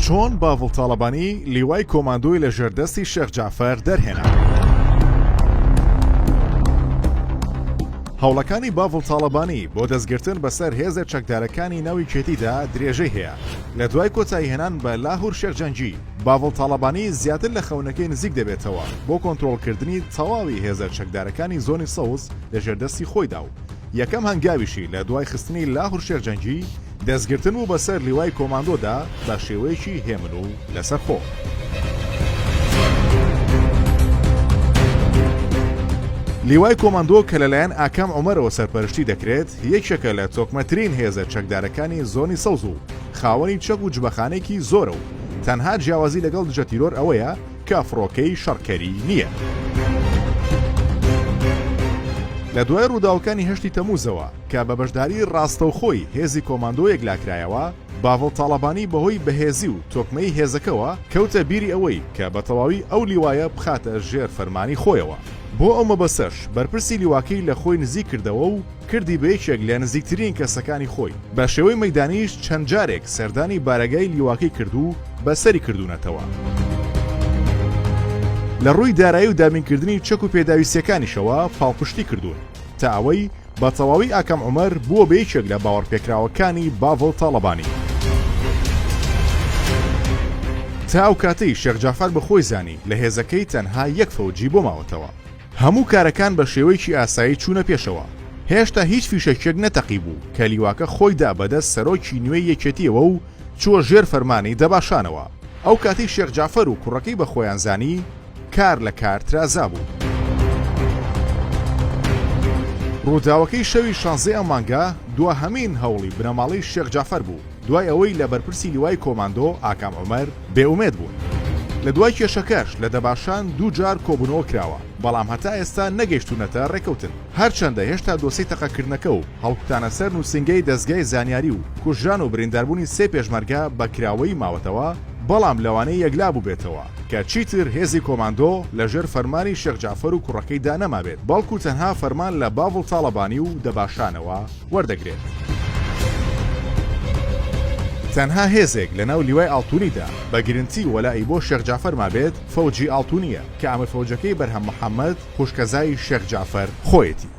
چۆن باڤڵ تاڵەبانی لیوای کۆماندۆی لە ژێردەستی شێخ جعفەر دەرهێنا. هەوڵەکانی باڤڵ تاڵەبانی بۆ دەستگرتن بەسەر هێزە چەکدارەکانی ناوی کێتیدا درێژەی هەیە. لە دوای کۆتایی هێنان بە لاهور شێخجەنجی باڤڵ تاڵەبانی زیاتر لە خەونەکەی نزیک دەبێتەوە بۆ کۆنتڕۆڵکردنی تەواوی هێزە چەکدارەکانی زۆنی سەوز لە ژێردەستی خۆیدا و یەکەم هەنگاویشی لە دوای خستنی لاهور شێخجەنجی دەستگرتن بوو بەسەر لیوای کۆماندۆدا بە شێوەیەکی هێمن و لەسەرخۆ. لیوای کۆماندۆ کە لەلایەن ئاکام عومەرەوە سەرپەرشتی دەکرێت یەکێکە لە تۆکمەترین هێزە چەکدارەکانی زۆنی سەوز و خاوەنی چەک و جبەخانێکی زۆرە و تەنها جیاوازی لەگەڵ دژە تیرۆر ئەوەیە کە فڕۆکەی شەڕکەری نییە. لە دوای ڕووداوەکانی هەشتی تەمووزەوە کە بە بەشداری ڕاستەوخۆی هێزی کۆماندۆیەک لاکرایەوە باڤڵ تاڵەبانی بەهۆی بەهێزی و تۆکمەی هێزەکەوە کەوتە بیری ئەوەی کە بە تەواوی ئەو لیوایە بخاتە ژێر فەرمانی خۆیەوە. بۆ ئەو مەبەستەش بەرپرسی لیواکەی لە خۆی نزیک کردەوە و کردی بە یەکێک لە نزیکترین کەسەکانی خۆی. بە شێوەی مەیدانیش چەند جارێک سەردانی بارەگای لیواکەی کرد و بەسەری کردوونەتەوە. لە ڕووی دارایی و دامینکردنی چەک و پێداویستیەکانیشەوە پاڵپشتی کردوون تا ئەوەی بە تەواوی ئاکام عومەر بووە بە یەکێک لە باوەڕپێکراوەکانی باڤڵ تاڵەبانی. تا ئەو کاتەی شێخ جعفەر بەخۆی زانی لە هێزەکەی تەنها یەک فەوجی بۆ ماوەتەوە. هەموو کارەکان بە شێوەیەکی ئاسایی چوونە پێشەوە. هێشتا هیچ فیشەکێک نەتەقی بوو کە لیواکە خۆیدا بەدەست سەرۆکی نوێی یەکێتیەوە و چووە ژێر فەرمانی دەباشانەوە. ئەو کاتی شێخ جعفەر و کوڕەکەی بە خۆیان زانی کار لە کار ترازا بوو. ڕووداوەکەی شەوی 16 مانگە دووەهەمین هەوڵی بنەماڵەی شێخ جعفەر بوو دوای ئەوەی لە بەرپرسی لیوای کۆماندۆ ئاکام عومەر بێئومێد بوون. لە دوای کێشەکەش لە دەباشان دوو جار کۆبوونەوە کراوە بەڵام هەتا ئێستا نەگەیشتونەتە ڕێکەوتن. هەرچەندە هێشتا دۆسەی تەقەکردنەکە و هەڵکوتانە سەر نووسنگەی دەستگای زانیاری و کوژران و برینداربوونی سێ پێشمەرگە بە کراوەی ماوەتەوە بەڵام لەوانەیە یەکلا بوو بێتەوە کە چیتر هێزی کۆماندۆ لەژێر فەرمانی شێخ جعفەر و کوڕەکەیدا نەمابێت بەڵکو تەنها فەرمان لە باڤڵ تاڵەبانی و دەباشانەوە وەردەگرێت. تەنها هێزێک لە ناو لیوای ئاڵتونیدا بە گرنتی وەلای بۆ شێخ جعفەر مابێت فەوجی ئاڵتونیە کە ئەمە فەوجەکەی بەرهەم محەممەد خوشکەزای شێخ جعفەر خۆیەتی.